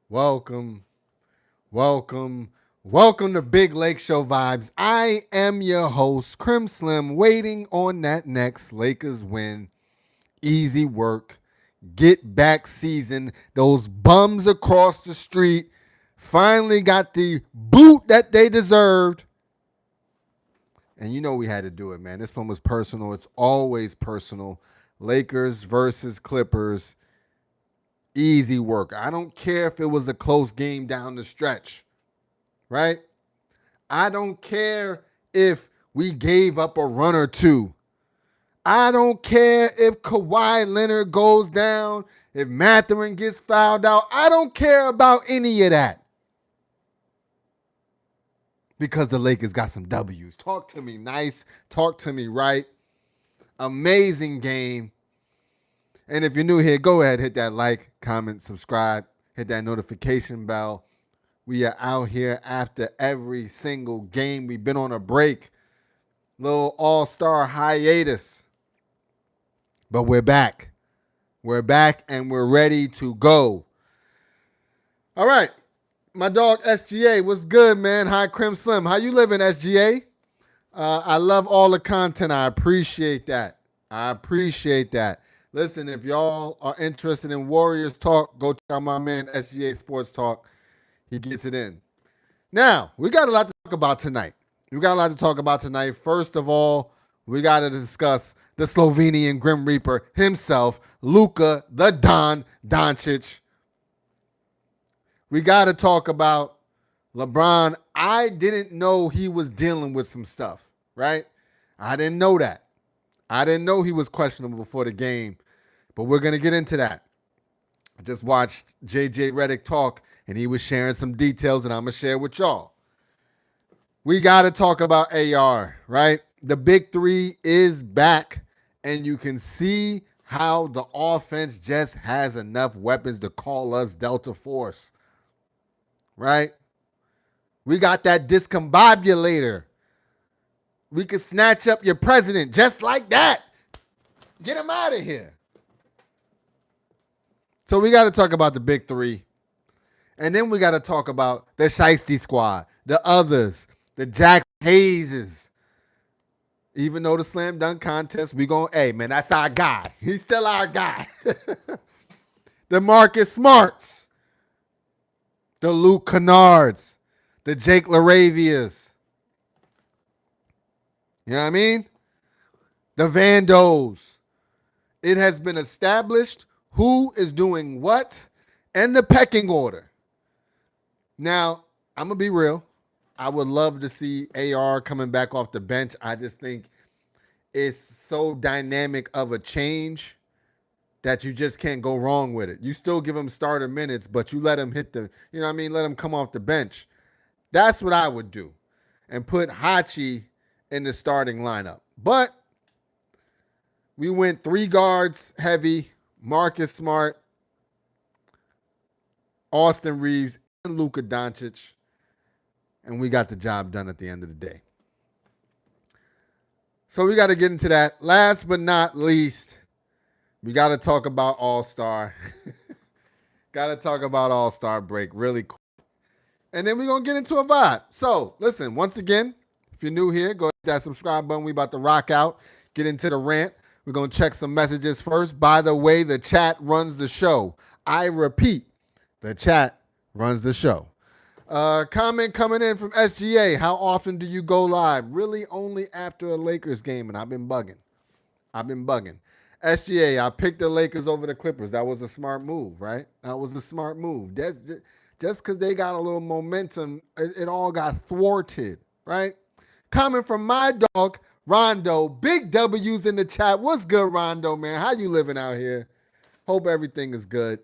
Welcome, welcome, welcome to Big Lake Show Vibes. I am your host, Crim Slim, waiting on that next Lakers win. Easy work, get back season. Those bums across the street finally got the boot that they deserved. And you know we had to do it, man. This one was personal. It's always personal. Lakers versus Clippers. Easy work. I don't care if it was a close game down the stretch, right? I don't care if we gave up a run or two. I don't care if Kawhi Leonard goes down, if Mathurin gets fouled out. I don't care about any of that because the Lakers got some W's. Talk to me nice. Talk to me right. Amazing game. And if you're new here, go ahead, hit that like, comment, subscribe, hit that notification bell. We are out here after every single game. We've been on a break, little all-star hiatus. But we're back. We're back and we're ready to go. All right. My dog SGA, what's good, man? Hi, Crim Slim. How you living, SGA? I love all the content. I appreciate that. Listen, if y'all are interested in Warriors talk, go check out my man SGA Sports Talk. He gets it in. Now, we got a lot to talk about tonight. First of all, we got to discuss the Slovenian Grim Reaper himself, Luka the Don Doncic. We got to talk about LeBron. I didn't know he was dealing with some stuff, right? I didn't know that. I didn't know he was questionable before the game, but we're going to get into that. I just watched JJ Redick talk, and he was sharing some details, and I'm going to share with y'all. We got to talk about AR, right? The big three is back, and you can see how the offense just has enough weapons to call us Delta Force, right? We got that discombobulator. We could snatch up your president just like that. Get him out of here. So we got to talk about the big three. And then we got to talk about the Shiesty Squad, the others, the Jack Hayeses. Even though the slam dunk contest, we going, hey, man, that's our guy. He's still our guy. The Marcus Smarts, the Luke Kennards, the Jake LaRavias. You know what I mean? The Vandos. It has been established who is doing what and the pecking order. Now, I'm going to be real. I would love to see AR coming back off the bench. I just think it's so dynamic of a change that you just can't go wrong with it. You still give him starter minutes, but you let him hit the, you know what I mean? Let him come off the bench. That's what I would do. And put Hachi in the starting lineup. But we went three guards heavy, Marcus Smart, Austin Reeves, and Luka Doncic. And we got the job done at the end of the day. So we got to get into that. Last but not least, we got to talk about All-Star. Got to talk about All-Star break really quick. And then we're going to get into a vibe. So, listen, once again, if you're new here, go hit that subscribe button. We about to rock out, get into the rant. We're going to check some messages first. By the way, the chat runs the show. I repeat, the chat runs the show. Comment coming in from SGA. How often do you go live? Really only after a Lakers game, and I've been bugging. SGA, I picked the Lakers over the Clippers. That was a smart move, right? That was a smart move. Just because they got a little momentum, it all got thwarted, right? Coming from my dog, Rondo. Big W's in the chat. What's good, Rondo, man? How you living out here? Hope everything is good.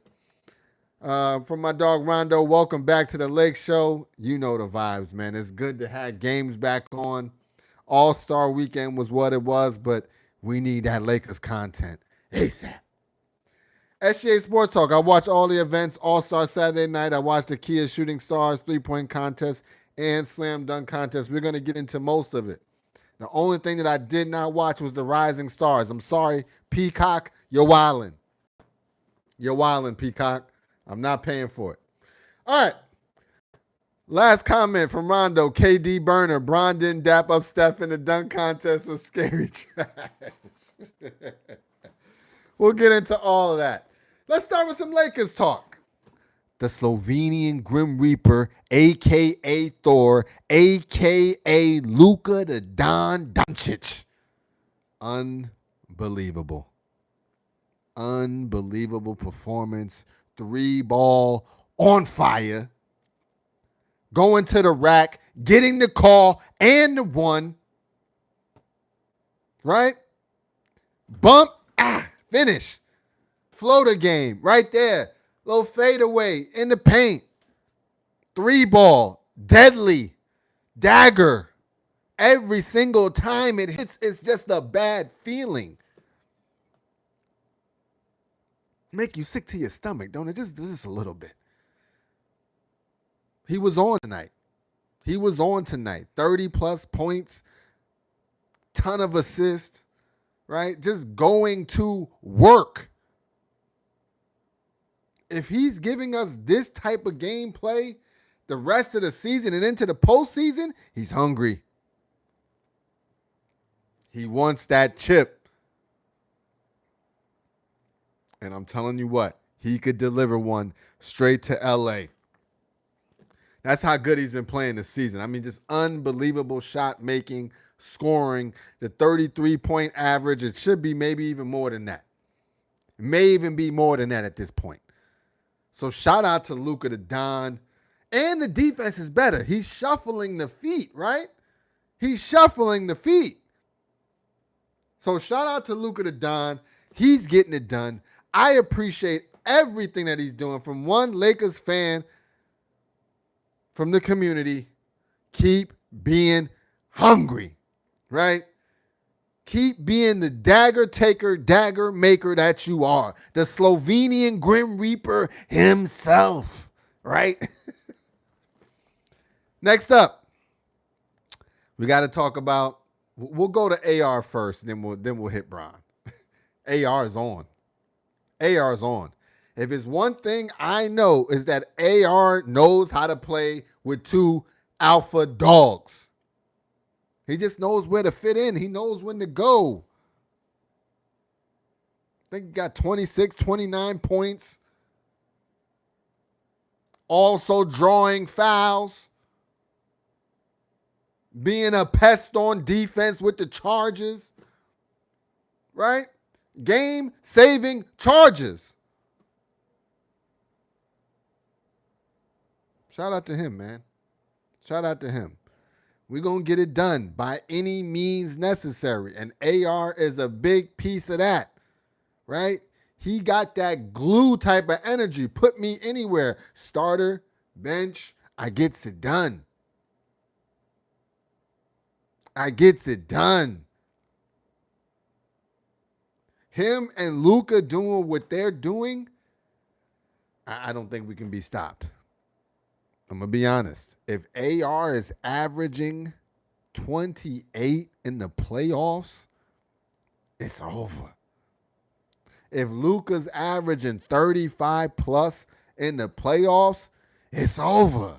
From my dog, Rondo, welcome back to the Lake Show. You know the vibes, man. It's good to have games back on. All-Star Weekend was what it was, but we need that Lakers content ASAP. SGA Sports Talk. I watch all the events. All-Star Saturday night. I watched the Kia Shooting Stars 3-point contest and slam dunk contest. We're going to get into most of it. The only thing that I did not watch was the Rising Stars. I'm sorry, Peacock, you're wildin'. You're wildin', Peacock. I'm not paying for it. All right. Last comment from Rondo. KD burner. Bron didn't dap up Steph in the dunk contest was scary trash. We'll get into all of that. Let's start with some Lakers talk. The Slovenian Grim Reaper, a.k.a. Thor, a.k.a. Luka the Don Doncic. Unbelievable. Unbelievable performance. 3-ball on fire. Going to the rack, getting the call and the one. Right? Bump, finish. Floater game right there. Little fadeaway in the paint. 3-ball, deadly, dagger. Every single time it hits, it's just a bad feeling. Make you sick to your stomach, don't it? Just a little bit. He was on tonight. 30-plus points, ton of assists, right? Just going to work. If he's giving us this type of gameplay the rest of the season and into the postseason, he's hungry. He wants that chip. And I'm telling you what, he could deliver one straight to LA. That's how good he's been playing this season. I mean, just unbelievable shot making, scoring, the 33-point average. It should be maybe even more than that. It may even be more than that at this point. So shout out to Luka the Don. And the defense is better. He's shuffling the feet, right? He's shuffling the feet. So shout out to Luka the Don. He's getting it done. I appreciate everything that he's doing. From one Lakers fan, from the community, keep being hungry, right? Keep being the dagger taker, dagger maker that you are. The Slovenian Grim Reaper himself, right? Next up, we got to talk about, we'll go to AR first, then we'll hit Bron. AR is on. AR is on. If it's one thing I know is that AR knows how to play with two alpha dogs. He just knows where to fit in. He knows when to go. I think he got 26, 29 points. Also drawing fouls. Being a pest on defense with the charges. Right? Game-saving charges. Shout out to him, man. Shout out to him. We're going to get it done by any means necessary. And AR is a big piece of that, right? He got that glue type of energy. Put me anywhere. Starter, bench, I gets it done. I gets it done. Him and Luka doing what they're doing, I don't think we can be stopped. I'm going to be honest. If AR is averaging 28 in the playoffs, it's over. If Luka's averaging 35 plus in the playoffs, it's over.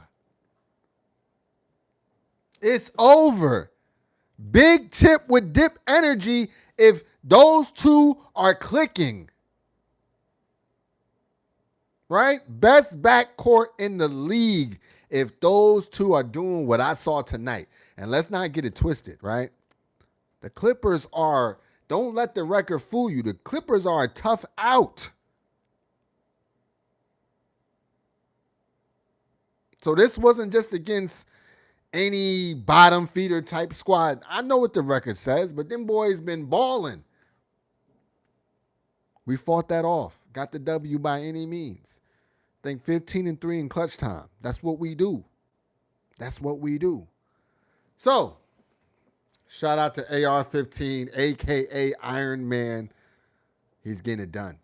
It's over. Big chip with dip energy if those two are clicking. Right? Best backcourt in the league if those two are doing what I saw tonight. And let's not get it twisted, right? The Clippers are, don't let the record fool you. The Clippers are a tough out. So this wasn't just against any bottom feeder type squad. I know what the record says, but them boys been balling. We fought that off. Got the W by any means. I think 15-3 in clutch time. That's what we do. That's what we do. So, shout out to AR-15, a.k.a. Iron Man. He's getting it done.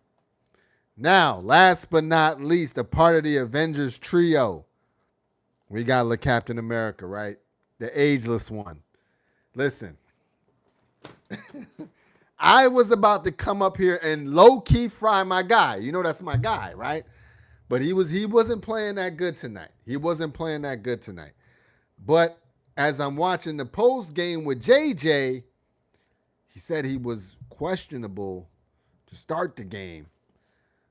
Now, last but not least, a part of the Avengers trio. We got the Captain America, right? The ageless one. Listen. I was about to come up here and low-key fry my guy. You know that's my guy, right? But he wasn't playing that good tonight. He wasn't playing that good tonight. But as I'm watching the post game with JJ, he said he was questionable to start the game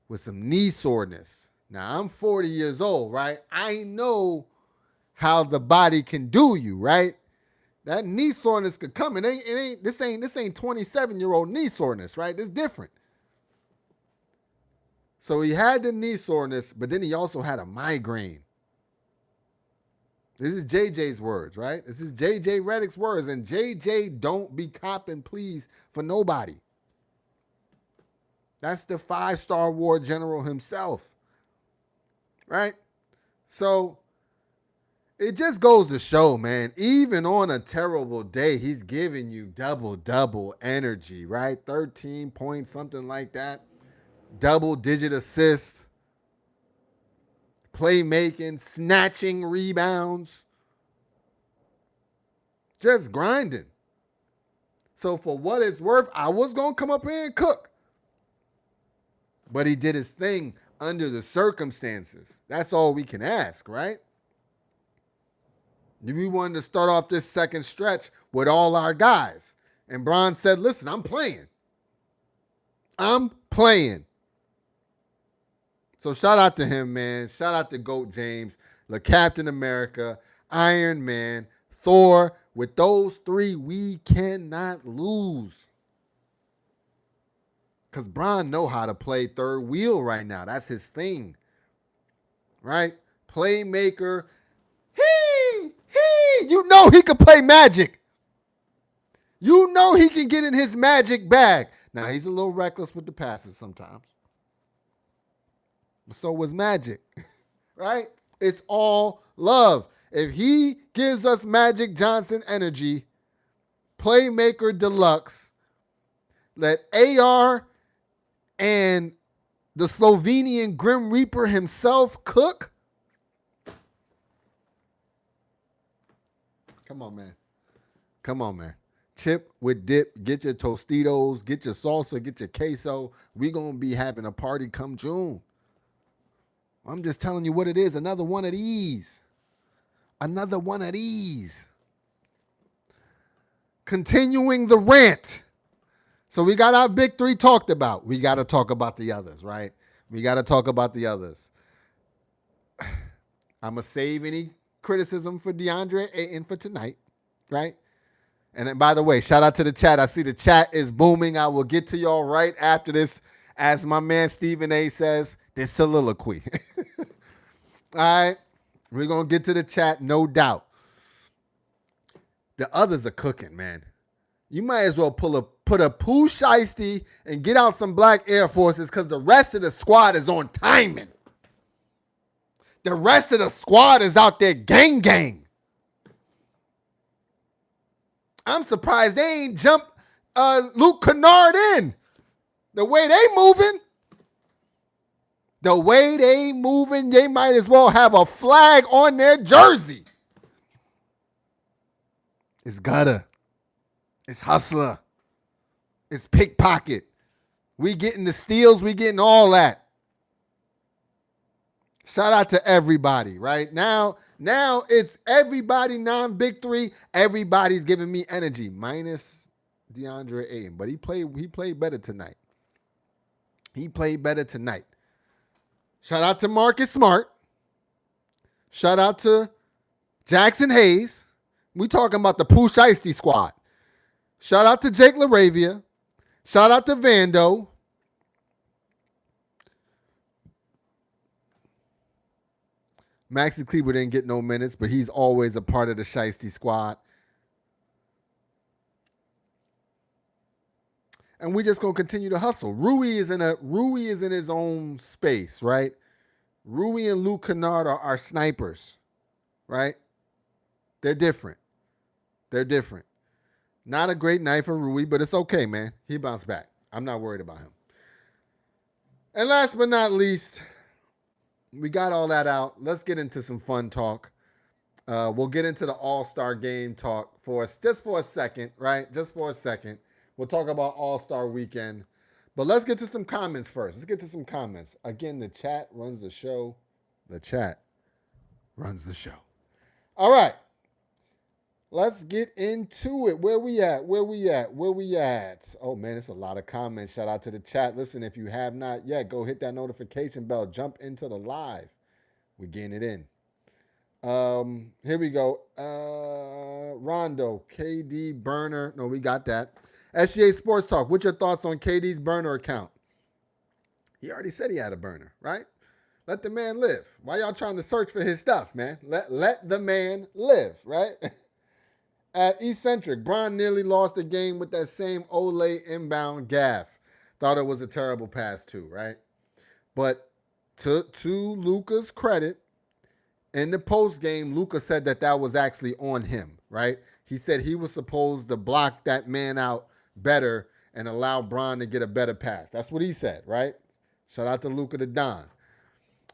with some knee soreness. Now I'm 40 years old, right? I know how the body can do you, right? That knee soreness could come. This ain't 27-year-old knee soreness, right? It's different. So he had the knee soreness, but then he also had a migraine. This is JJ's words, right? This is JJ Redick's words. And JJ don't be copping please for nobody. That's the 5-star war general himself, right? So it just goes to show, man, even on a terrible day, he's giving you double energy, right? 13 points, something like that. Double-digit assists. Playmaking, snatching rebounds. Just grinding. So for what it's worth, I was going to come up here and cook. But he did his thing under the circumstances. That's all we can ask, right? We wanted to start off this second stretch with all our guys. And Bron said, listen, I'm playing. I'm playing. So shout out to him, man. Shout out to GOAT James, the Captain America, Iron Man, Thor. With those three, we cannot lose. Because Bron know how to play third wheel right now. That's his thing. Right? Playmaker. You know he can play Magic. You know he can get in his Magic bag. Now, he's a little reckless with the passes sometimes. But so was Magic. Right? It's all love. If he gives us Magic Johnson energy, Playmaker Deluxe, let AR and the Slovenian Grim Reaper himself cook. Come on, man. Come on, man. Chip with dip. Get your Tostitos. Get your salsa. Get your queso. We going to be having a party come June. I'm just telling you what it is. Another one of these. Another one of these. Continuing the rant. So we got our big three talked about. We got to talk about the others, right? We got to talk about the others. I'm going to save any criticism for DeAndre Ayton for tonight, right? And then, by the way, shout out to the chat. I see the chat is booming. I will get to y'all right after this, as my man Stephen A says, this soliloquy. All right? We're going to get to the chat, no doubt. The others are cooking, man. You might as well put a Pooh Shiesty and get out some black Air Forces because the rest of the squad is on timing. The rest of the squad is out there gang. I'm surprised they ain't jumped Luke Kennard in. The way they moving, they might as well have a flag on their jersey. It's gutter. It's hustler. It's pickpocket. We getting the steals. We getting all that. Shout out to everybody, right? Now it's everybody non-big three. Everybody's giving me energy, minus DeAndre Ayton. But he played better tonight. He played better tonight. Shout out to Marcus Smart. Shout out to Jackson Hayes. We talking about the Pooh Shiesty squad. Shout out to Jake LaRavia. Shout out to Vando. Maxi Kleber didn't get no minutes, but he's always a part of the Shiesty squad. And we just gonna continue to hustle. Rui is in his own space, right? Rui and Luke Kennard are snipers, right? They're different. Not a great night for Rui, but it's okay, man. He bounced back. I'm not worried about him. And last but not least, we got all that out. Let's get into some fun talk. We'll get into the All-Star game talk just for a second, right? Just for a second. We'll talk about All-Star weekend. But let's get to some comments first. Let's get to some comments. Again, the chat runs the show. The chat runs the show. All right. Let's get into it. Where we at? Where we at? Where we at? Oh, man, it's a lot of comments. Shout out to the chat. Listen, if you have not yet, go hit that notification bell. Jump into the live. We're getting it in. Here we go. Rondo, KD burner. No, we got that. SGA Sports Talk. What's your thoughts on KD's burner account? He already said he had a burner, right? Let the man live. Why y'all trying to search for his stuff, man? Let the man live, right? At Eccentric, Bron nearly lost the game with that same Olay inbound gaff. Thought it was a terrible pass too, right? But to Luka's credit, in the post game, Luka said that was actually on him, right? He said he was supposed to block that man out better and allow Bron to get a better pass. That's what he said, right? Shout out to Luka the Don.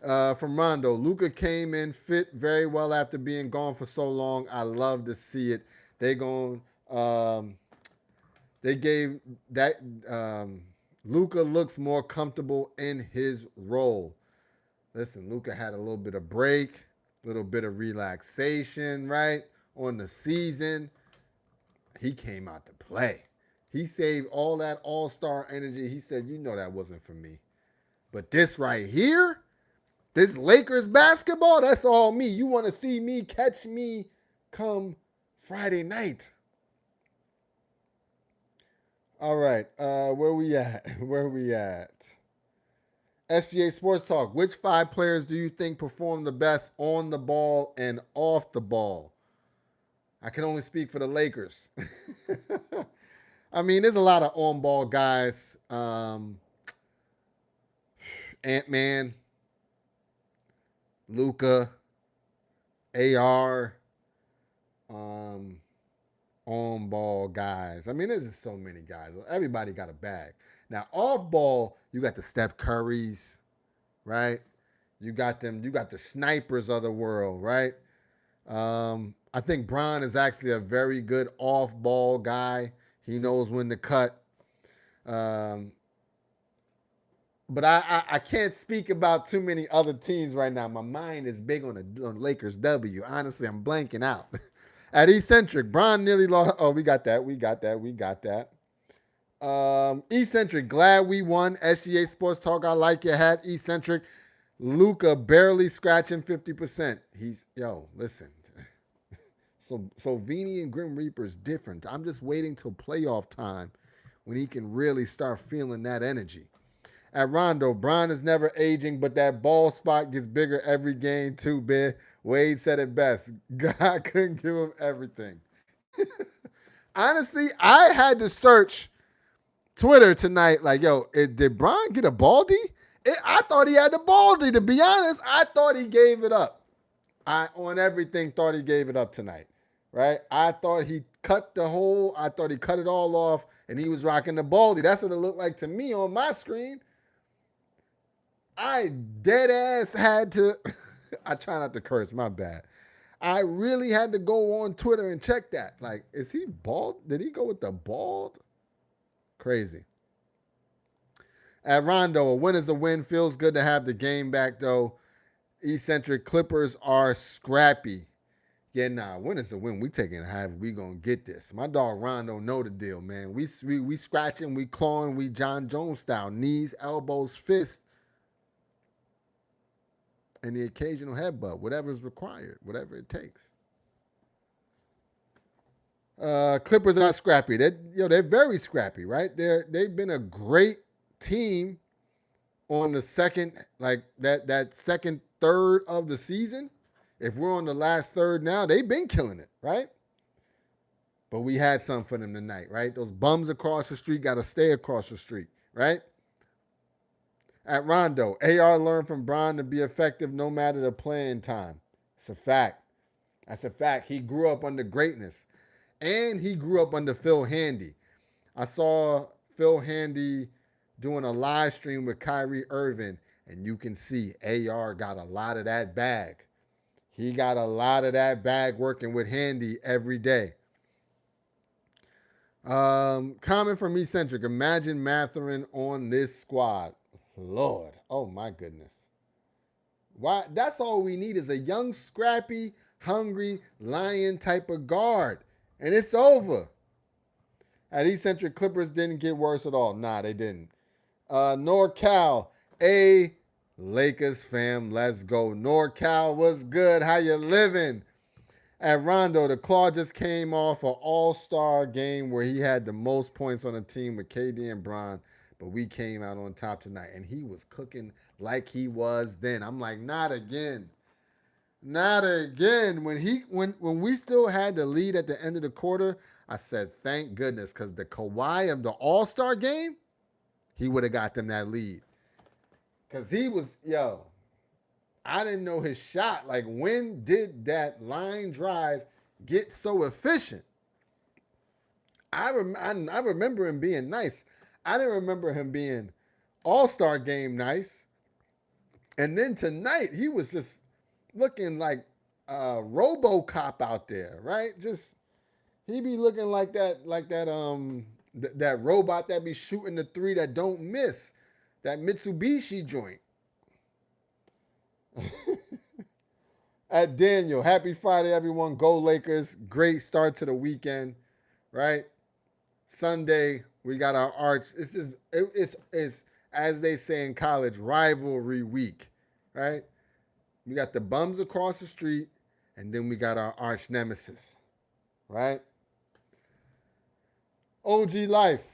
From Rondo, Luka came in fit very well after being gone for so long. I love to see it. They gave that Luka looks more comfortable in his role. Listen, Luka had a little bit of break, a little bit of relaxation, right? On the season. He came out to play. He saved all that all-star energy. He said, you know that wasn't for me. But this right here, this Lakers basketball, that's all me. You want to see me, catch me come Friday night. All right, where we at? Where we at? SGA Sports Talk. Which 5 players do you think perform the best on the ball and off the ball? I can only speak for the Lakers. I mean, there's a lot of on-ball guys. Ant-Man, Luka, AR, on-ball guys. I mean, there's just so many guys. Everybody got a bag. Now, off-ball, you got the Steph Currys, right? You got the snipers of the world, right? I think Bron is actually a very good off-ball guy. He knows when to cut. But I can't speak about too many other teams right now. My mind is big on the Lakers W. Honestly, I'm blanking out. At Eccentric, Bron nearly lost. Oh, we got that. Eccentric, glad we won. SGA Sports Talk, I like your hat. Eccentric, Luka barely scratching 50%. Listen. So Vini and Grim Reaper's different. I'm just waiting till playoff time when he can really start feeling that energy. At Rondo, Bron is never aging, but that ball spot gets bigger every game too, Ben. Wade said it best. God couldn't give him everything. Honestly, I had to search Twitter tonight. Like, did Bron get a baldy? I thought he had the baldy, to be honest. I thought he gave it up. On everything, thought he gave it up tonight, right? I thought he cut the whole, I thought he cut it all off, and he was rocking the baldy. That's what it looked like to me on my screen. I dead ass had to, I try not to curse, my bad. I really had to go on Twitter and check that. Like, is he bald? Did he go with the bald? Crazy. At Rondo, a win is a win. Feels good to have the game back, though. Eccentric, Clippers are scrappy. Yeah, win is a win. We taking a half. We gonna get this. My dog Rondo know the deal, man. We scratching, we clawing, we John Jones style. Knees, elbows, fists, and the occasional headbutt, whatever is required, whatever it takes. Clippers are scrappy. They're very scrappy, right? They've been a great team on the second, like that second third of the season. If we're on the last third now, they've been killing it, right? But we had something for them tonight, right? Those bums across the street got to stay across the street, right? At Rondo, AR learned from Bron to be effective no matter the playing time. It's a fact. That's a fact. He grew up under greatness. And he grew up under Phil Handy. I saw Phil Handy doing a live stream with Kyrie Irving, and you can see AR got a lot of that bag. He got a lot of that bag working with Handy every day. Comment from Eccentric. Imagine Matherin on this squad. Lord. Oh my goodness. Why? That's all we need is a young, scrappy, hungry, lion type of guard. And it's over. At Eccentric, Clippers didn't get worse at all. Nah, they didn't. NorCal. Lakers fam, let's go. NorCal, what's good? How you living? At Rondo, the Claw just came off an all-star game where he had the most points on the team with KD and Bron, but we came out on top tonight, and he was cooking like he was then. I'm like, not again. Not again. When we still had the lead at the end of the quarter, I said, thank goodness, because the Kawhi of the All-Star game, he would have got them that lead. Because he was, I didn't know his shot. Like, when did that line drive get so efficient? I remember him being nice. I didn't remember him being all-star game nice. And then tonight, he was just looking like RoboCop out there, right? Just he be looking like that that robot that be shooting the three that don't miss, that Mitsubishi joint. At Daniel, happy Friday, everyone. Go Lakers. Great start to the weekend, right? Sunday, we got our arch. It's as they say in college, rivalry week, right? We got the bums across the street, and then we got our arch nemesis, right? OG Life.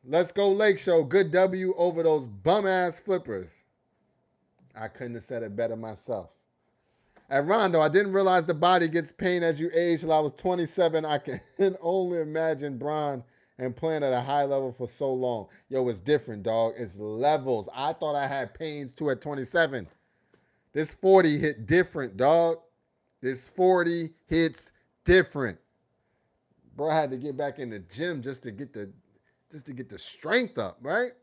Let's go Lake Show. Good W over those bum-ass Flippers. I couldn't have said it better myself. At Rondo, I didn't realize the body gets pain as you age till I was 27. I can only imagine Bron and playing at a high level for so long. Yo, it's different, dog. It's levels. I thought I had pains too at 27. This 40 hit different, dog. This 40 hits different. Bro, I had to get back in the gym just to get the strength up, right?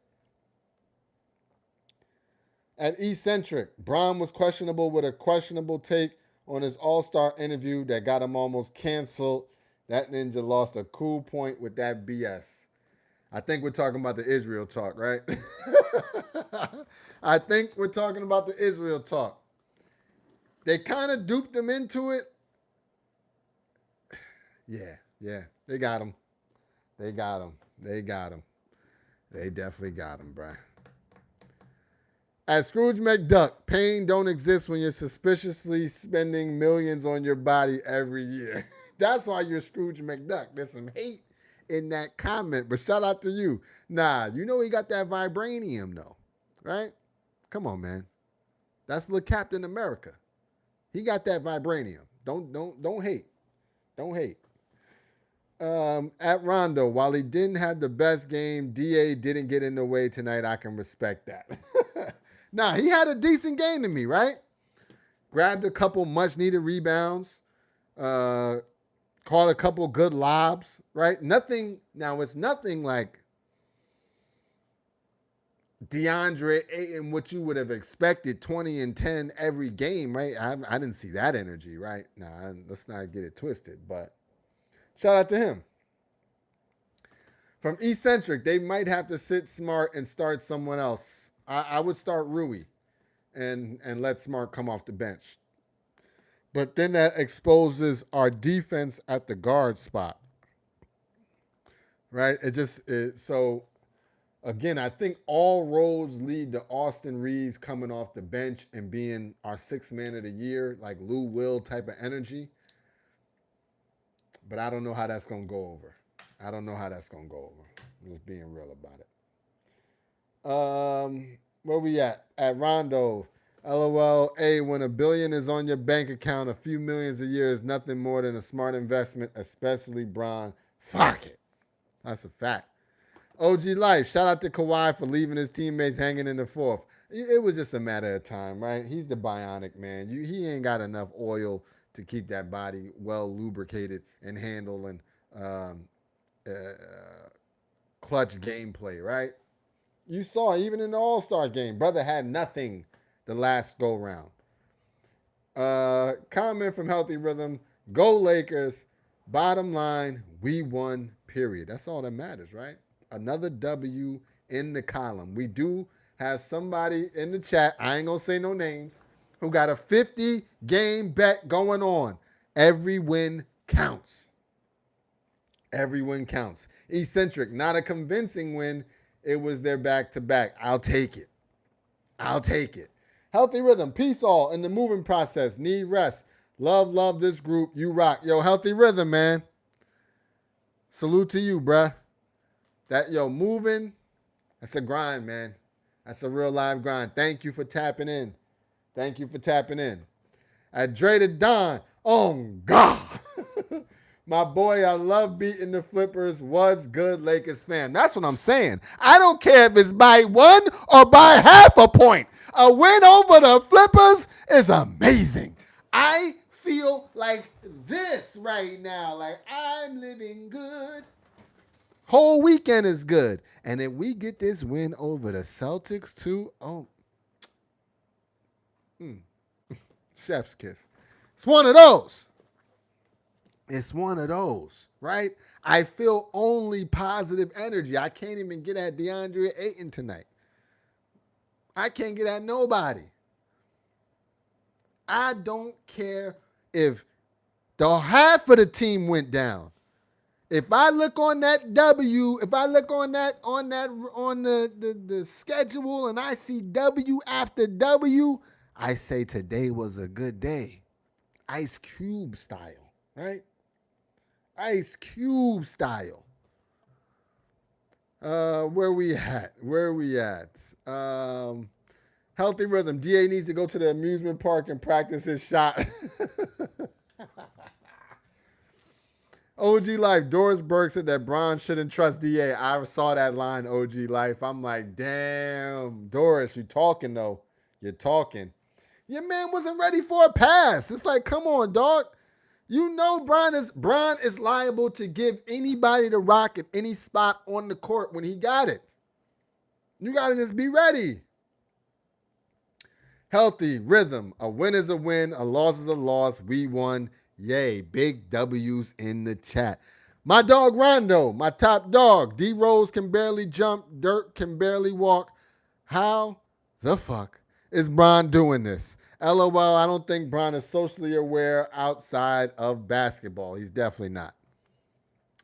At Eccentric, Bron was questionable with a questionable take on his All-Star interview that got him almost canceled. That ninja lost a cool point with that BS. I think we're talking about the Israel talk, right? I think we're talking about the Israel talk. They kind of duped him into it. Yeah. They got him. They definitely got him, bruh. At Scrooge McDuck, pain don't exist when you're suspiciously spending millions on your body every year. That's why you're Scrooge McDuck. There's some hate in that comment, but shout out to you. Nah, you know he got that vibranium though, right? Come on, man. That's the Captain America. He got that vibranium. Don't hate. Don't hate. At Rondo, while he didn't have the best game, DA didn't get in the way tonight. I can respect that. Nah, he had a decent game to me, right? Grabbed a couple much-needed rebounds. Caught a couple good lobs, right? Nothing. Now, it's nothing like DeAndre Ayton, what you would have expected, 20 and 10 every game, right? I didn't see that energy, right? Nah, let's not get it twisted, but shout out to him. From Eccentric, they might have to sit Smart and start someone else. I would start Rui and let Smart come off the bench. But then that exposes our defense at the guard spot. Right? So again, I think all roads lead to Austin Reeves coming off the bench and being our sixth man of the year, like Lou Will type of energy. But I don't know how that's going to go over. I'm just being real about it. Where we at? At Rondo. LOL. When $1 billion is on your bank account, a few millions a year is nothing more than a smart investment, especially Bron. Fuck it. That's a fact. OG Life. Shout out to Kawhi for leaving his teammates hanging in the fourth. It was just a matter of time, right? He's the bionic man. He ain't got enough oil to keep that body well lubricated and handling clutch gameplay, right? You saw even in the All-Star game, brother had nothing the last go round. Comment from Healthy Rhythm. Go Lakers. Bottom line, we won, period. That's all that matters, right? Another W in the column. We do have somebody in the chat, I ain't going to say no names, who got a 50 game bet going on. Every win counts. Every win counts. Eccentric, not a convincing win. It was their back to back. I'll take it. I'll take it. Healthy rhythm. Peace all in the moving process. Need rest. Love this group. You rock. Yo, healthy rhythm, man. Salute to you, bruh. Moving, that's a grind, man. That's a real live grind. Thank you for tapping in. Thank you for tapping in. At Dre to Don. Oh, God. My boy, I love beating the Flippers. Was good, Lakers fan. That's what I'm saying. I don't care if it's by 1 or by half a point. A win over the Flippers is amazing. I feel like this right now. Like I'm living good. Whole weekend is good. And if we get this win over the Celtics too, chef's kiss. It's one of those. It's one of those, right? I feel only positive energy. I can't even get at DeAndre Ayton tonight. I can't get at nobody. I don't care if the half of the team went down. If I look on that W, if I look on the schedule and I see W after W, I say today was a good day. Ice Cube style, right? Ice Cube style. Where we at? Healthy rhythm. DA needs to go to the amusement park and practice his shot. OG Life. Doris Burke said that Bron shouldn't trust DA. I saw that line, OG Life. I'm like, damn, Doris, you talking though. You're talking. Your man wasn't ready for a pass. It's like, come on, dog. You know Bron is liable to give anybody the rock at any spot on the court when he got it. You got to just be ready. Healthy rhythm. A win is a win. A loss is a loss. We won. Yay. Big W's in the chat. My dog Rondo, my top dog. D Rose can barely jump. Dirk can barely walk. How the fuck is Bron doing this? LOL, I don't think Bron is socially aware outside of basketball. He's definitely not.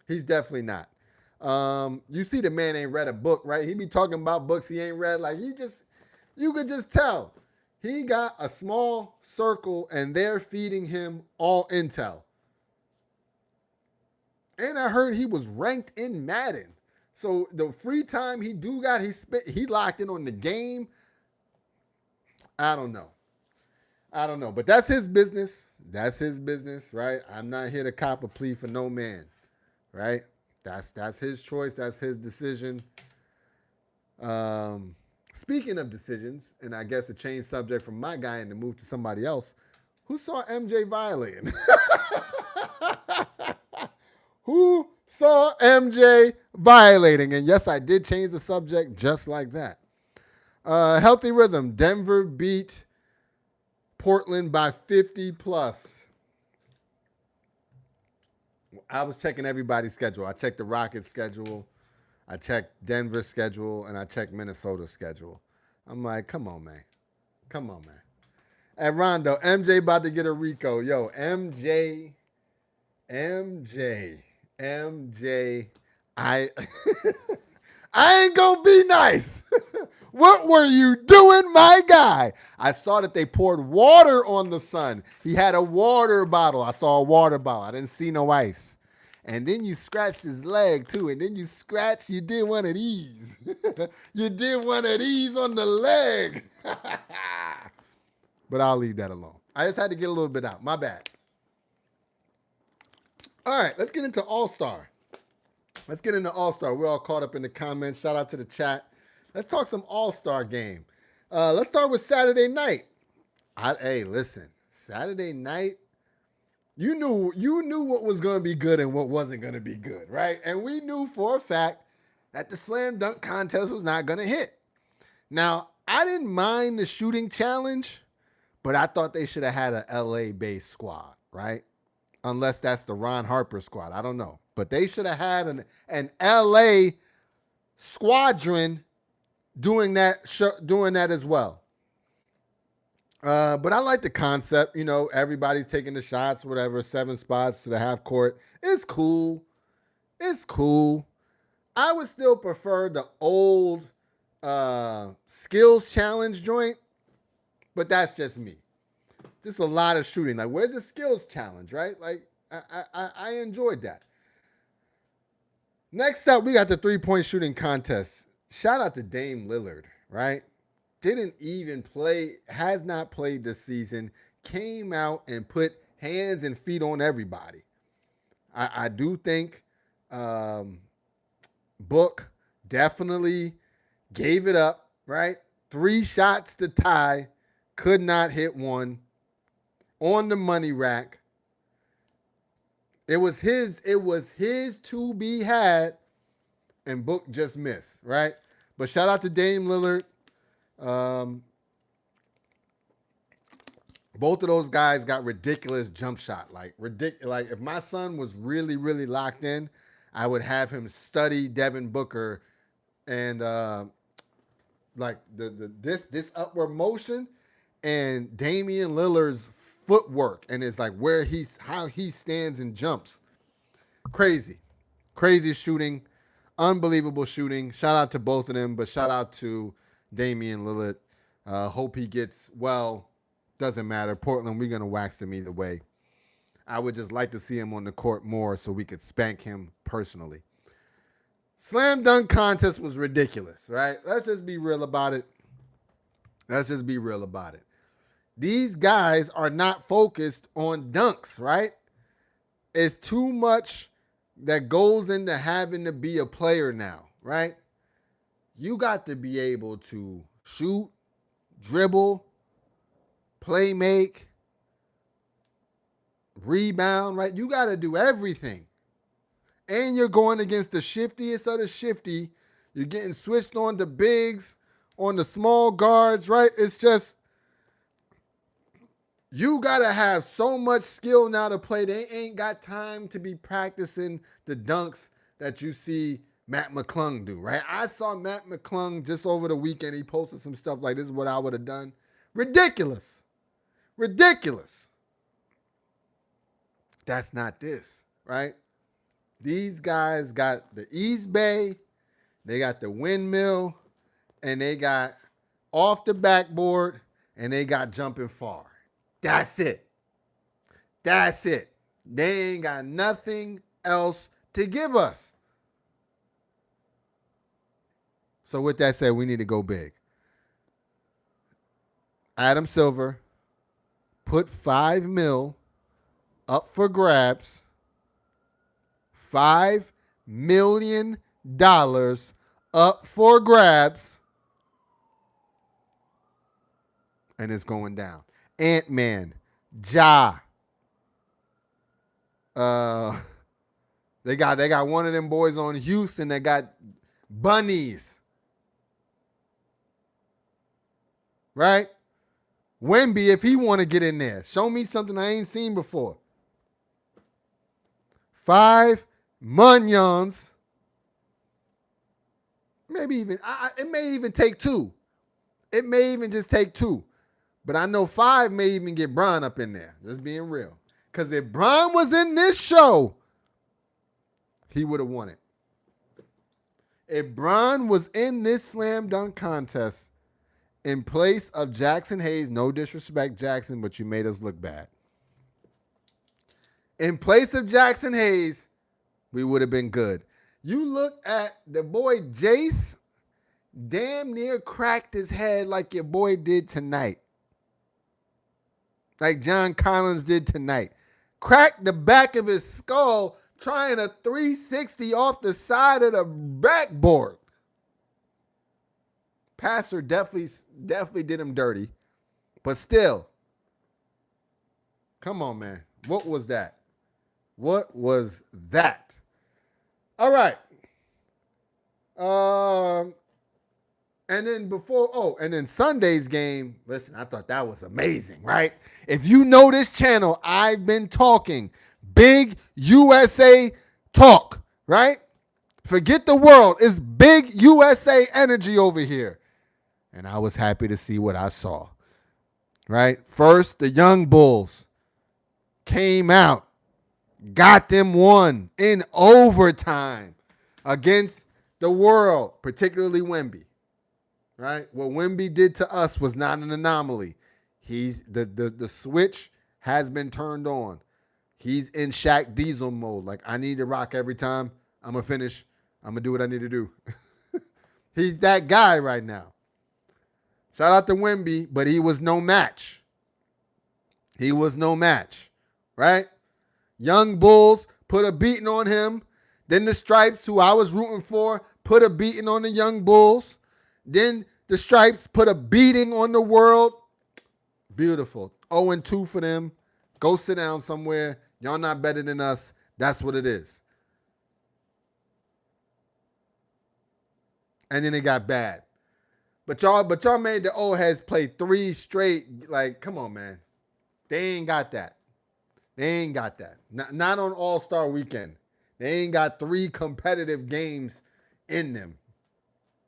He's definitely not. You see the man ain't read a book, right? He be talking about books he ain't read. Like you could just tell. He got a small circle and they're feeding him all intel. And I heard he was ranked in Madden. So the free time he got, he locked in on the game. I don't know. But that's his business. That's his business, right? I'm not here to cop a plea for no man, right? That's his choice. That's his decision. Speaking of decisions, and I guess to change subject from my guy and to move to somebody else, who saw MJ violating? Who saw MJ violating? And yes, I did change the subject just like that. Healthy rhythm. Denver beat Portland by 50 plus. I was checking everybody's schedule. I checked the Rockets schedule. I checked Denver's schedule, and I checked Minnesota's schedule. I'm like, come on, man. At Rondo, MJ about to get a Rico. Yo, MJ, I ain't gonna be nice. What were you doing, my guy? I saw that they poured water on the son. He had a water bottle. I saw a water bottle. I didn't see no ice. And then you scratched his leg, too. And then you did one of these. You did one of these on the leg. But I'll leave that alone. I just had to get a little bit out. My bad. All right, let's get into All-Star. We're all caught up in the comments. Shout out to the chat. Let's talk some All-Star game. Let's start with Saturday night. Hey, listen. Saturday night, you knew what was going to be good and what wasn't going to be good, right? And we knew for a fact that the slam dunk contest was not going to hit. Now, I didn't mind the shooting challenge, but I thought they should have had an LA-based squad, right? unless that's the Ron Harper squad. I don't know. But they should have had an LA squadron doing that as well. But I like the concept. Everybody's taking the shots, whatever, 7 spots to the half court. It's cool. It's cool. I would still prefer the old skills challenge joint, but that's just me. Just a lot of shooting. Like, where's the skills challenge, right? Like, I enjoyed that. Next up, we got the 3-point shooting contest. Shout out to Dame Lillard, right? Didn't even play, has not played this season, came out and put hands and feet on everybody. I do think Book definitely gave it up, right? 3 shots to tie, could not hit one on the money rack. It was his to be had, and Book just missed, right? But shout out to Dame Lillard. Both of those guys got ridiculous jump shot. Like if my son was really, really locked in, I would have him study Devin Booker and this upward motion and Damian Lillard's footwork, and it's like how he stands and jumps. Crazy shooting, unbelievable shooting. Shout out to both of them, but shout out to Damian Lillard. Hope he gets well. Doesn't matter. Portland, we're gonna wax them either way. I would just like to see him on the court more so we could spank him personally. Slam dunk contest was ridiculous, right? Let's just be real about it. These guys are not focused on dunks, right? It's too much that goes into having to be a player now, right? You got to be able to shoot, dribble, play make, rebound, right? You got to do everything. And you're going against the shiftiest of the shifty. You're getting switched on to bigs, on the small guards, right? It's just, you got to have so much skill now to play. They ain't got time to be practicing the dunks that you see Matt McClung do, right? I saw Matt McClung just over the weekend. He posted some stuff like, this is what I would have done. Ridiculous. That's not this, right? These guys got the East Bay, they got the windmill, and they got off the backboard, and they got jumping far. That's it. They ain't got nothing else to give us. So with that said, we need to go big. Adam Silver put $5 million up for grabs. $5 million up for grabs. And it's going down. Ant-Man, Ja. They got one of them boys on Houston that got bunnies. Right? Wemby, if he want to get in there, show me something I ain't seen before. 5 Munyons. Maybe even, it may even take 2. It may even just take 2. But I know 5 may even get Bron up in there. Just being real. Because if Bron was in this show, he would have won it. If Bron was in this slam dunk contest in place of Jackson Hayes, no disrespect, Jackson, but you made us look bad. In place of Jackson Hayes, we would have been good. You look at the boy Jace, damn near cracked his head like your boy did tonight. Like John Collins did tonight. Cracked the back of his skull trying a 360 off the side of the backboard. Passer definitely did him dirty. But still, come on, man. What was that? All right. And then Sunday's game, listen, I thought that was amazing, right? If you know this channel, I've been talking big USA talk, right? Forget the world. It's big USA energy over here. And I was happy to see what I saw, right? First, the Young Bulls came out, got them one in overtime against the world, particularly Wemby, right? What Wemby did to us was not an anomaly. He's the switch has been turned on. He's in Shaq Diesel mode. Like, I need to rock every time. I'm going to finish. I'm going to do what I need to do. He's that guy right now. Shout out to Wemby, but he was no match. He was no match, right? Young Bulls put a beating on him. Then the Stripes, who I was rooting for, put a beating on the Young Bulls. Then the Stripes put a beating on the world. Beautiful. 0-2 for them. Go sit down somewhere. Y'all not better than us. That's what it is. And then it got bad. But y'all made the old heads play 3 straight. Like, come on, man. They ain't got that. They ain't got that. Not on All-Star Weekend. They ain't got 3 competitive games in them.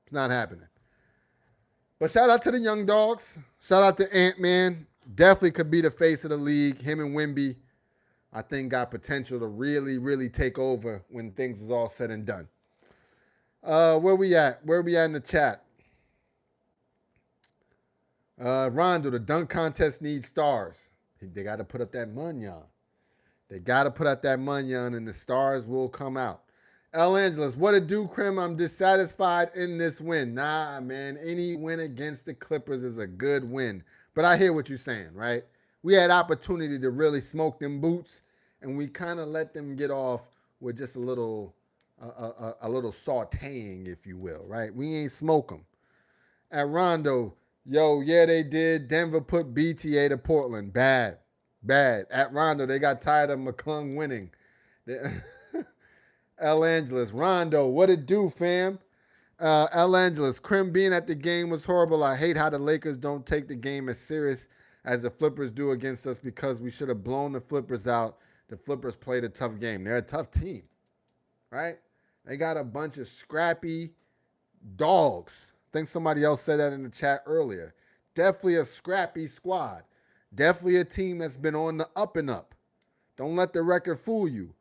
It's not happening. But shout out to the young dogs. Shout out to Ant-Man. Definitely could be the face of the league. Him and Wemby, I think, got potential to really, really take over when things is all said and done. Where we at? Where we at in the chat? Rondo, the dunk contest needs stars. They got to put up that munyon. They got to put up that munyon, and the stars will come out. El Angeles, what it do, Krim? I'm dissatisfied in this win. Nah, man, any win against the Clippers is a good win. But I hear what you're saying, right? We had opportunity to really smoke them boots, and we kind of let them get off with just a little sauteing, if you will, right? We ain't smoke them. At Rondo, yo, yeah, they did. Denver put BTA to Portland. Bad. At Rondo, they got tired of McClung winning. El Angeles, Rondo, what it do, fam? El Angeles, Krim being at the game was horrible. I hate how the Lakers don't take the game as serious as the Flippers do against us because we should have blown the Flippers out. The Flippers played a tough game. They're a tough team, right? They got a bunch of scrappy dogs. I think somebody else said that in the chat earlier. Definitely a scrappy squad. Definitely a team that's been on the up and up. Don't let the record fool you.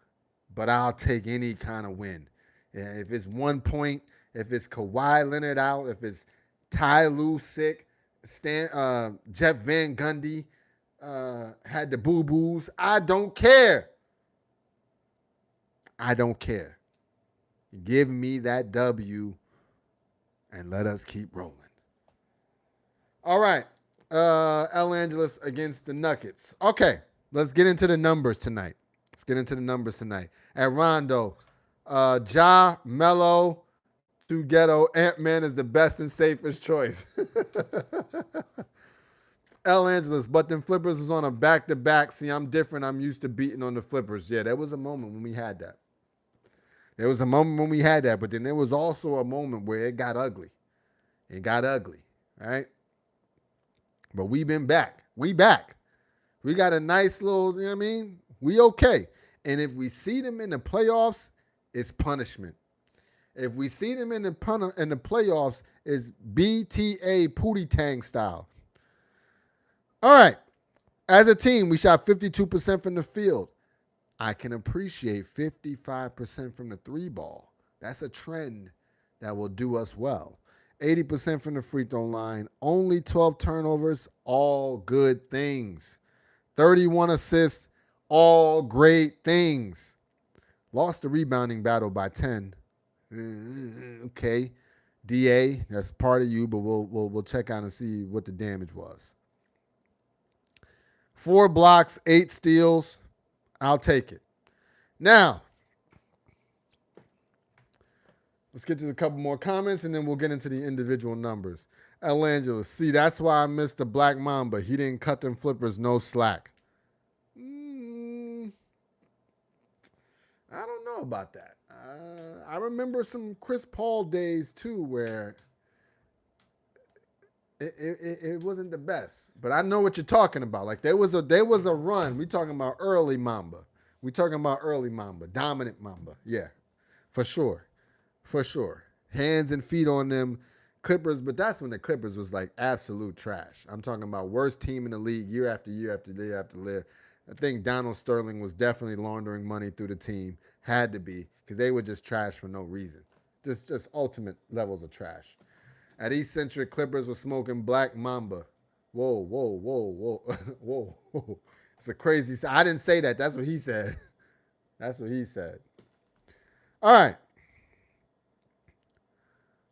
But I'll take any kind of win. Yeah, if it's 1 point, if it's Kawhi Leonard out, if it's Ty Lue sick, Jeff Van Gundy had the boo-boos, I don't care. I don't care. Give me that W and let us keep rolling. All right. El Angeles against the Nuggets. Okay, let's get into the numbers tonight. At Rondo, Ja, Melo, Stu Ghetto, Ant-Man is the best and safest choice. El Angeles, but then Flippers was on a back-to-back. See, I'm different. I'm used to beating on the Flippers. Yeah, there was a moment when we had that. But then there was also a moment where it got ugly. Right? But we been back. We back. We got a nice little, you know what I mean? We okay. And if we see them in the playoffs, it's punishment. If we see them in the playoffs, it's BTA Pootie Tang style. All right. As a team, we shot 52% from the field. I can appreciate 55% from the 3-ball. That's a trend that will do us well. 80% from the free throw line. Only 12 turnovers. All good things. 31 assists. All great things. Lost the rebounding battle by 10. Okay. DA, that's part of you, but we'll check out and see what the damage was. 4 blocks, 8 steals. I'll take it. Now, let's get to a couple more comments, and then we'll get into the individual numbers. El Angeles, see, that's why I missed the Black Mamba. He didn't cut them Flippers no slack. I don't know about that. I remember some Chris Paul days, too, where it wasn't the best. But I know what you're talking about. Like, there was a run. We talking about early Mamba. We talking about early Mamba, dominant Mamba. Yeah, for sure. For sure. Hands and feet on them Clippers, but that's when the Clippers was like absolute trash. I'm talking about worst team in the league year after year after year after year. I think Donald Sterling was definitely laundering money through the team. Had to be, because they were just trash for no reason. Just ultimate levels of trash. At East Centric, Clippers were smoking Black Mamba. Whoa, whoa, whoa, whoa, whoa, whoa. It's a crazy. I didn't say that. That's what he said. That's what he said. All right.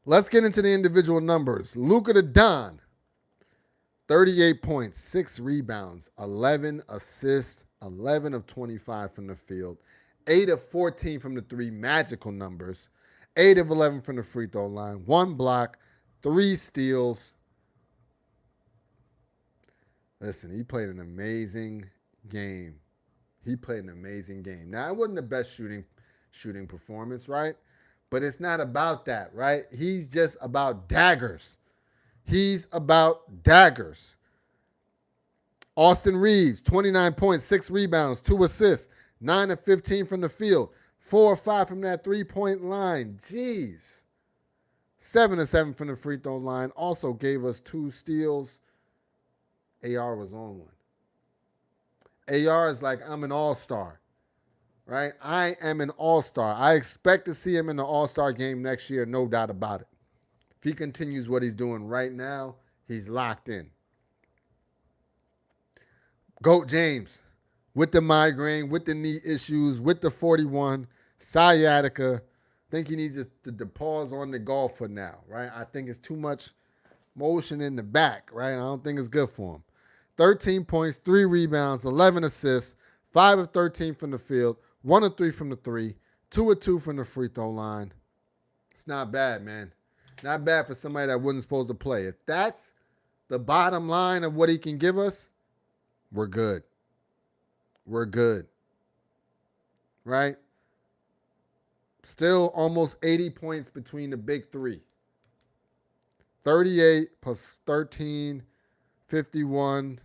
Let's get into the individual numbers. Luka the Don, 38 points, 6 rebounds, 11 assists, 11 of 25 from the field, 8 of 14 from the three, magical numbers, 8 of 11 from the free throw line, 1 block, 3 steals. Listen, he played an amazing game. Now, it wasn't the best shooting performance, right? But it's not about that, right? He's just about daggers. Austin Reeves, 29 points, 6 rebounds, 2 assists, 9 of 15 from the field, 4 of 5 from that three-point line. Jeez. 7 of 7 from the free throw line. Also gave us 2 steals. AR was on one. AR is like, I'm an all-star, right? I am an all-star. I expect to see him in the all-star game next year, no doubt about it. If he continues what he's doing right now, he's locked in. Goat James, with the migraine, with the knee issues, with the 41, sciatica. I think he needs to pause on the golf for now, right? I think it's too much motion in the back, right? I don't think it's good for him. 13 points, 3 rebounds, 11 assists, 5 of 13 from the field, 1 of 3 from the three, 2 of 2 from the free throw line. It's not bad, man. Not bad for somebody that wasn't supposed to play. If that's the bottom line of what he can give us, we're good. We're good. Right? Still almost 80 points between the big three. 38 plus 13, 51.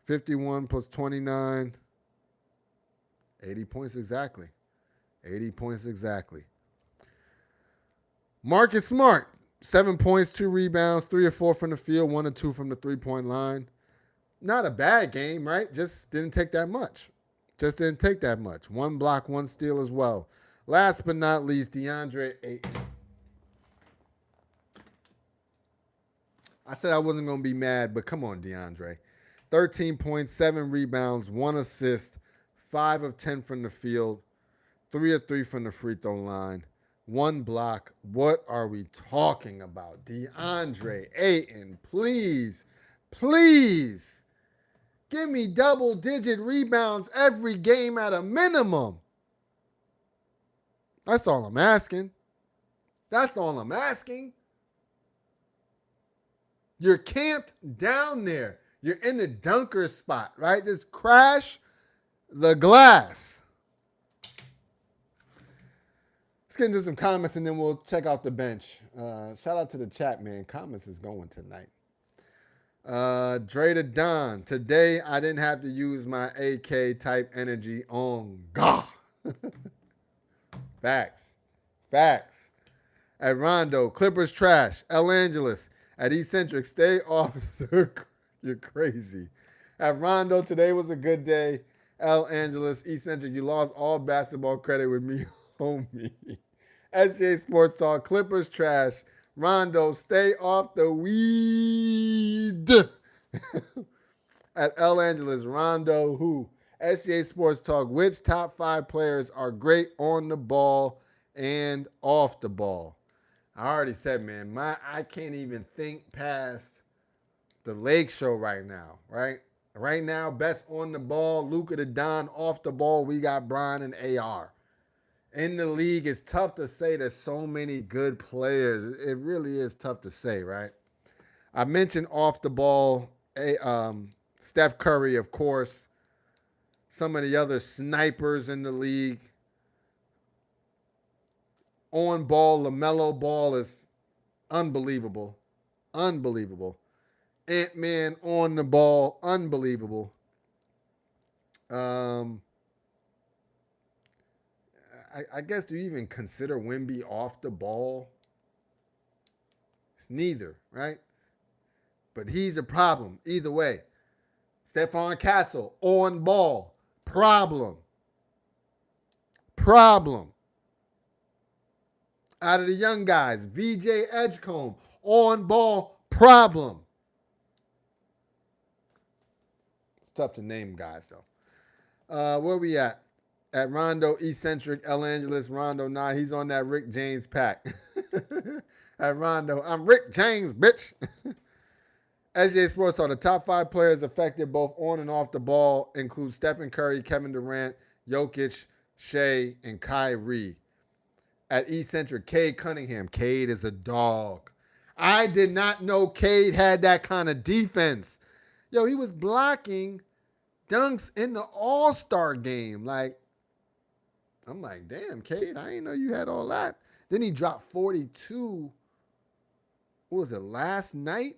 51 plus 29. 80 points exactly. 80 points exactly. Marcus Smart, 7 points, 2 rebounds, 3 or 4 from the field, 1 or 2 from the three-point line. Not a bad game, right? Just didn't take that much. 1 block, 1 steal as well. Last but not least, DeAndre Ayton. I said I wasn't going to be mad, but come on, DeAndre. 13 points, 7 rebounds, 1 assist, 5 of 10 from the field, 3 of 3 from the free throw line, 1 block. What are we talking about? DeAndre Ayton, please, please. Give me double-digit rebounds every game at a minimum. That's all I'm asking. You're camped down there. You're in the dunker spot, right? Just crash the glass. Let's get into some comments and then we'll check out the bench. Shout out to the chat, man. Comments is going tonight. Dre to Don. Today, I didn't have to use my AK type energy on God. Facts. At Rondo, Clippers trash. El Angeles. At Eccentric, stay off the... You're crazy. At Rondo, today was a good day. El Angeles, Eccentric, you lost all basketball credit with me, homie. SJ Sports Talk, Clippers trash. Rondo, stay off the weed. At El Angeles, Rondo, who? SJ Sports Talk, which top 5 players are great on the ball and off the ball? I already said, man, I can't even think past the Lake Show right now, right? Right now, best on the ball, Luka the Don. Off the ball, we got Brian and AR. In the league, it's tough to say there's so many good players. It really is tough to say, right? I mentioned off the ball, Steph Curry, of course. Some of the other snipers in the league. On ball, LaMelo Ball is unbelievable. Ant-Man on the ball, unbelievable. I guess, do you even consider Wemby off the ball? It's neither, right? But he's a problem either way. Stephon Castle on ball, problem. Problem. Out of the young guys, VJ Edgecombe on ball, problem. It's tough to name guys though. Where we at? At Rondo Eccentric, El Angeles, Rondo. Nah, he's on that Rick James pack. At Rondo, I'm Rick James, bitch. SJ Sports Talk, the top 5 players affected both on and off the ball include Stephen Curry, Kevin Durant, Jokic, Shea, and Kyrie. At Eccentric, Cade Cunningham. Cade is a dog. I did not know Cade had that kind of defense. Yo, he was blocking dunks in the All-Star game. Like, I'm like, damn, Cade, I didn't know you had all that. Then he dropped 42, what was it, last night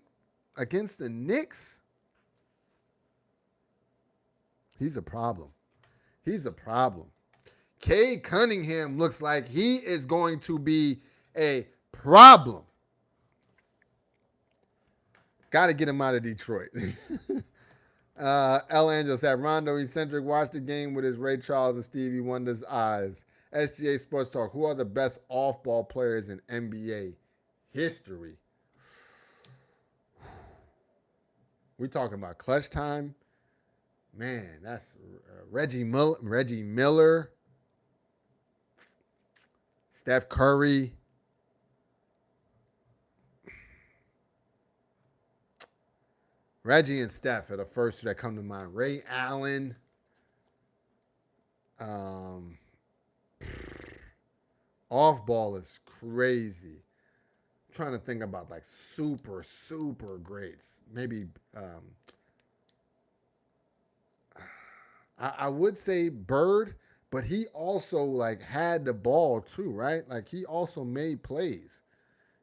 against the Knicks? He's a problem. He's a problem. Cade Cunningham looks like he is going to be a problem. Got to get him out of Detroit. El Angeles at Rondo Eccentric watched the game with his Ray Charles and Stevie Wonder's eyes. SGA Sports Talk. Who are the best off-ball players in NBA history? We talking about clutch time? Man, that's Reggie Miller, Steph Curry. Reggie and Steph are the first two that come to mind. Ray Allen. Off ball is crazy. I'm trying to think about like super, super greats. Maybe I would say Bird, but he also like had the ball too, right? Like he also made plays.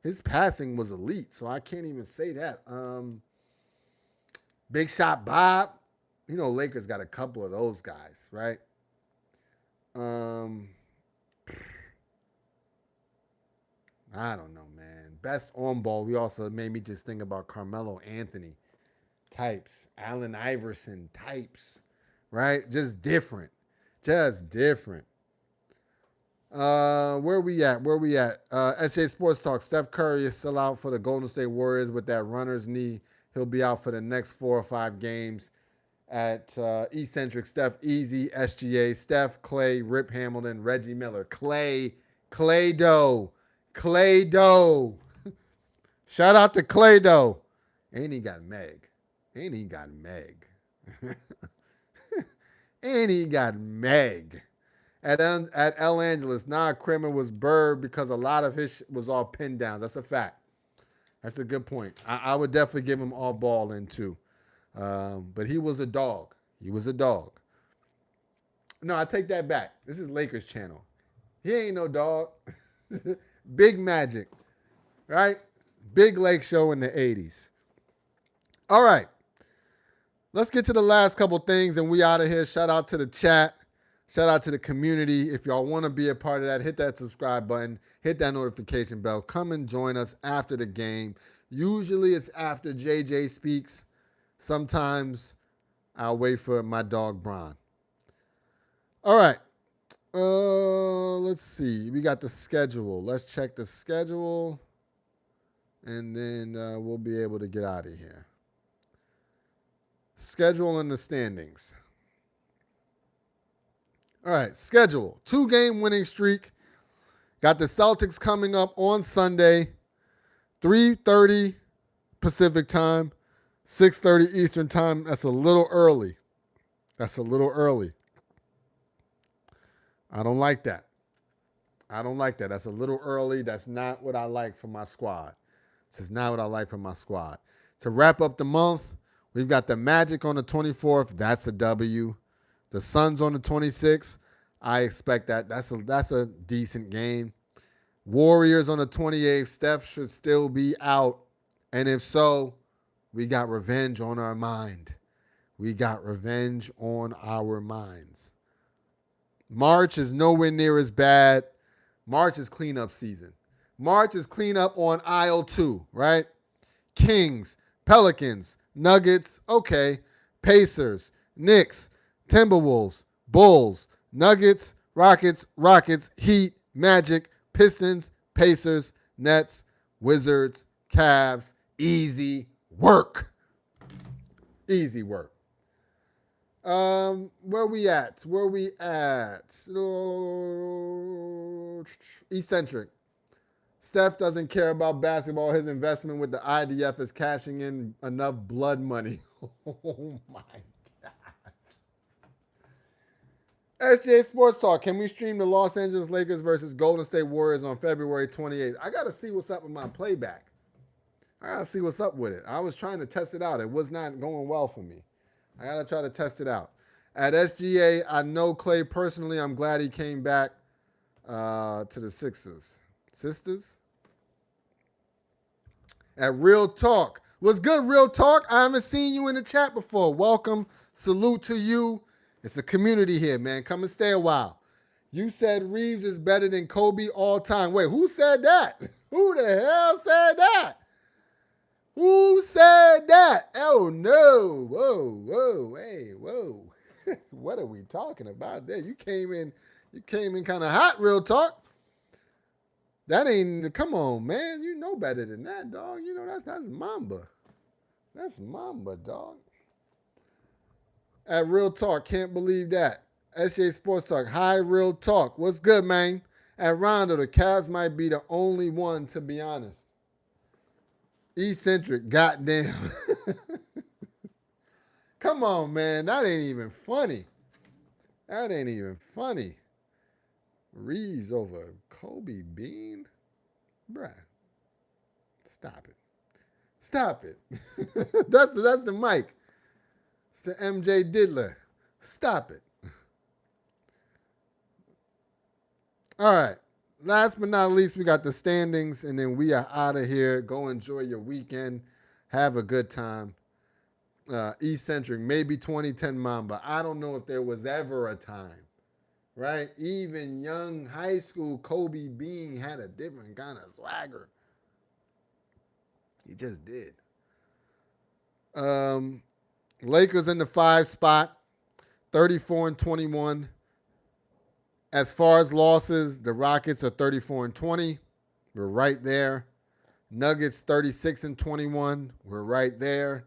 His passing was elite, so I can't even say that. Big Shot Bob. You know, Lakers got a couple of those guys, right? I don't know, man. Best on ball. We also made me just think about Carmelo Anthony types, Allen Iverson types, right? Just different. Just different. Where we at? SJ Sports Talk. Steph Curry is still out for the Golden State Warriors with that runner's knee. He'll be out for the next 4 or 5 games. At Eccentric, Steph Easy, SGA, Steph, Clay, Rip Hamilton, Reggie Miller, Clay Doe. Shout out to Clay Doe. And he got Meg. And he got Meg. At El Angeles, Kramer was Bird because a lot of his shit was all pinned down. That's a fact. That's a good point. I would definitely give him all ball in too. But he was a dog. No, I take that back. This is Lakers channel. He ain't no dog. Big Magic, right? Big Lake Show in the 80s. All right. Let's get to the last couple things and we out of here. Shout out to the chat. Shout out to the community. If y'all want to be a part of that, hit that subscribe button. Hit that notification bell. Come and join us after the game. Usually it's after JJ speaks. Sometimes I'll wait for my dog, Bron. All right. Let's see. We got the schedule. Let's check the schedule. And then we'll be able to get out of here. Schedule and the standings. All right. Schedule. 2-game winning streak. Got the Celtics coming up on Sunday. 3:30 Pacific time. 6:30 Eastern time. That's a little early. That's a I don't like that. That's a little early. That's not what I like for my squad. To wrap up the month, we've got the Magic on the 24th. That's a W. The Suns on the 26th. I expect that. That's a decent game. Warriors on the 28th. Steph should still be out. And if so, we got revenge on our mind. March is nowhere near as bad. March is cleanup season. March is cleanup on aisle 2, right? Kings, Pelicans, Nuggets, okay. Pacers, Knicks, Timberwolves, Bulls, Nuggets, Rockets, Heat, Magic, Pistons, Pacers, Nets, Wizards, Cavs. Easy work. Easy work. Where we at? Eccentric. Steph doesn't care about basketball. His investment with the IDF is cashing in enough blood money. Oh my gosh. SGA Sports Talk. Can we stream the Los Angeles Lakers versus Golden State Warriors on February 28th? I got to see what's up with my playback. I got to see what's up with it. I was trying to test it out. It was not going well for me. I got to try to test it out. At SGA, I know Clay personally. I'm glad he came back to the Sixers. Sisters? At Real Talk. What's good, Real Talk? I haven't seen you in the chat before. Welcome. Salute to you. It's a community here, man. Come and stay a while. You said Reeves is better than Kobe all time. Wait, who said that? Who the hell said that? Who said that? Oh, no. Whoa, hey, whoa. What are we talking about there? You came in kind of hot, Real Talk. That ain't, come on, man. You know better than that, dog. You know, that's Mamba. That's Mamba, dog. At Real Talk, can't believe that. SJ Sports Talk, hi, Real Talk. What's good, man? At Rondo, the Cavs might be the only one, to be honest. Eccentric, goddamn. Come on, man. That ain't even funny. That ain't even funny. Reeves over Kobe Bean? Bruh. Stop it. Stop it. That's the mic. It's the MJ Diddler. Stop it. All right. Last but not least, we got the standings, and then we are out of here. Go enjoy your weekend. Have a good time. Eccentric, maybe 2010 Mamba. I don't know if there was ever a time, right? Even young high school Kobe Bean had a different kind of swagger. He just did. Lakers in the 5 spot, 34-21. As far as losses, the Rockets are 34-20. We're right there. Nuggets 36-21. We're right there.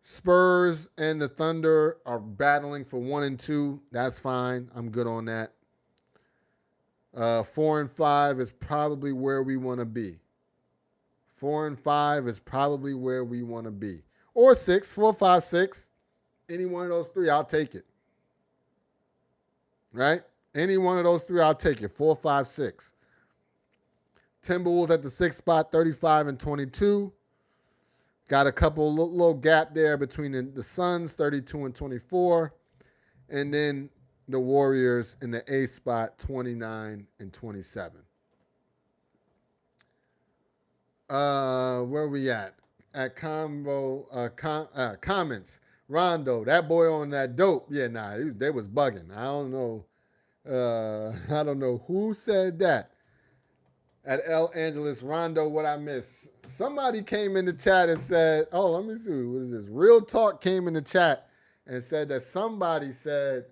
Spurs and the Thunder are battling for 1 and 2. That's fine. I'm good on that. 4 and 5 is probably where we want to be. 4 and 5 is probably where we want to be. Or 6, 4, 5, 6. Any one of those 3, I'll take it. Right? Any one of those 3, I'll take it. 4, 5, 6. Timberwolves at the 6th spot, 35-22. Got a couple little gap there between the Suns, 32-24. And then the Warriors in the 8th spot, 29-27. Where we at? At comments. Rondo, that boy on that dope. Yeah, they was bugging. I don't know who said that. At El Angeles, Rondo, what I miss? Somebody came in the chat and said, oh, let me see. What is this? Real Talk came in the chat and said that somebody said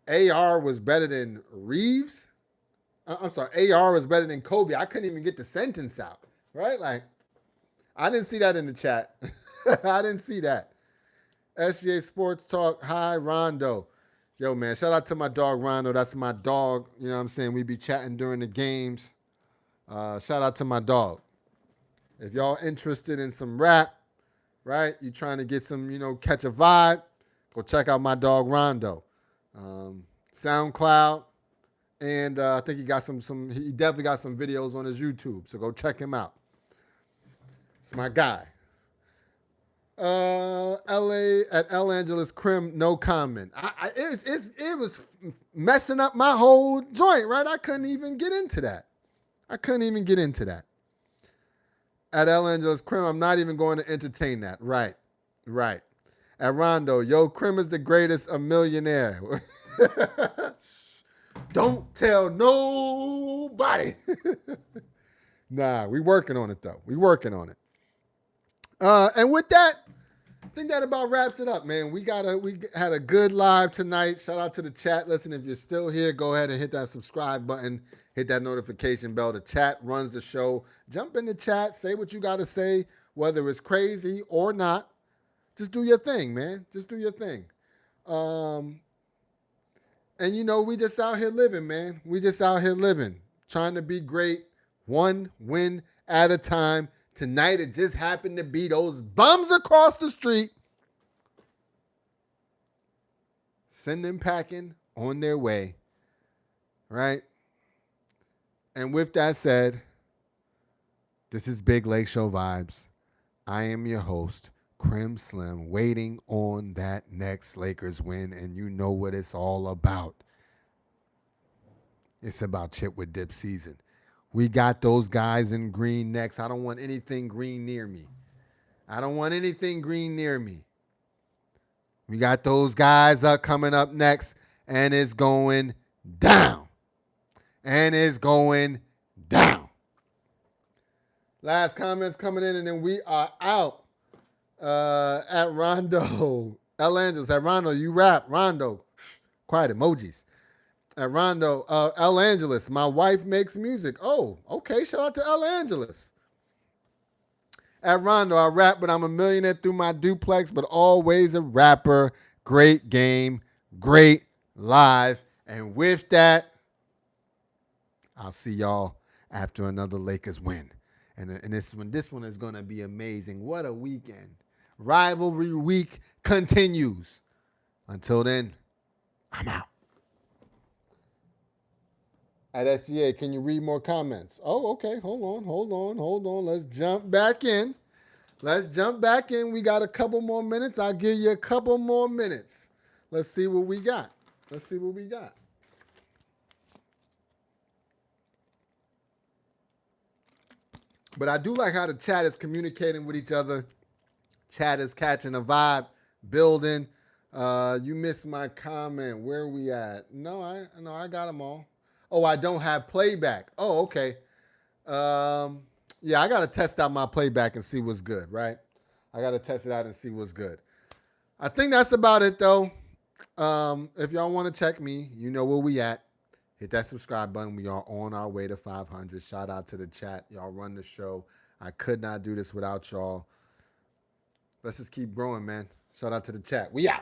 AR was better than Reeves. I'm sorry, AR was better than Kobe. I couldn't even get the sentence out, right? Like, I didn't see that in the chat. I didn't see that. SGA Sports Talk, hi, Rondo. Yo, man, shout out to my dog, Rondo. That's my dog. You know what I'm saying? We be chatting during the games. Shout out to my dog. If y'all interested in some rap, right? You trying to get some, catch a vibe, go check out my dog, Rondo. SoundCloud. And I think he definitely got some videos on his YouTube. So go check him out. It's my guy. LA at El Angeles Crim, no comment. It was messing up my whole joint, right? I couldn't even get into that. At El Angeles Crim, I'm not even going to entertain that. Right. At Rondo, yo, Krim is the greatest, a millionaire. Don't tell nobody. Nah, we working on it, though. We working on it. And with that, I think that about wraps it up, man. We had a good live tonight. Shout out to the chat. Listen, if you're still here, go ahead and hit that subscribe button. Hit that notification bell. The chat runs the show. Jump in the chat. Say what you got to say, whether it's crazy or not. Just do your thing, man. Just do your thing. And, we just out here living, man. We just out here living. Trying to be great. One win at a time. Tonight, it just happened to be those bums across the street. Send them packing on their way. Right? And with that said, this is Big Lake Show Vibes. I am your host, Krim Slim, waiting on that next Lakers win, and you know what it's all about. It's about chip with dip season. We got those guys in green next. I don't want anything green near me. We got those guys coming up next, and it's going down. Last comments coming in, and then we are out. At Rondo, El Angeles. At Rondo, you rap. Rondo, quiet emojis. At Rondo, El Angeles, my wife makes music. Oh, okay. Shout out to El Angeles. At Rondo, I rap, but I'm a millionaire through my duplex, but always a rapper. Great game, great live. And with that, I'll see y'all after another Lakers win. And this one is going to be amazing. What a weekend. Rivalry week continues. Until then, I'm out. At SGA, can you read more comments? Oh, okay. Hold on. Let's jump back in. We got a couple more minutes. I'll give you a couple more minutes. Let's see what we got. But I do like how the chat is communicating with each other. Chat is catching a vibe, building. You missed my comment. Where are we at? No, I got them all. Oh, I don't have playback. Oh, okay. Yeah, I got to test out my playback and see what's good, right? I got to test it out and see what's good. I think that's about it, though. If y'all want to check me, you know where we at. Hit that subscribe button. We are on our way to 500. Shout out to the chat. Y'all run the show. I could not do this without y'all. Let's just keep growing, man. Shout out to the chat. We out.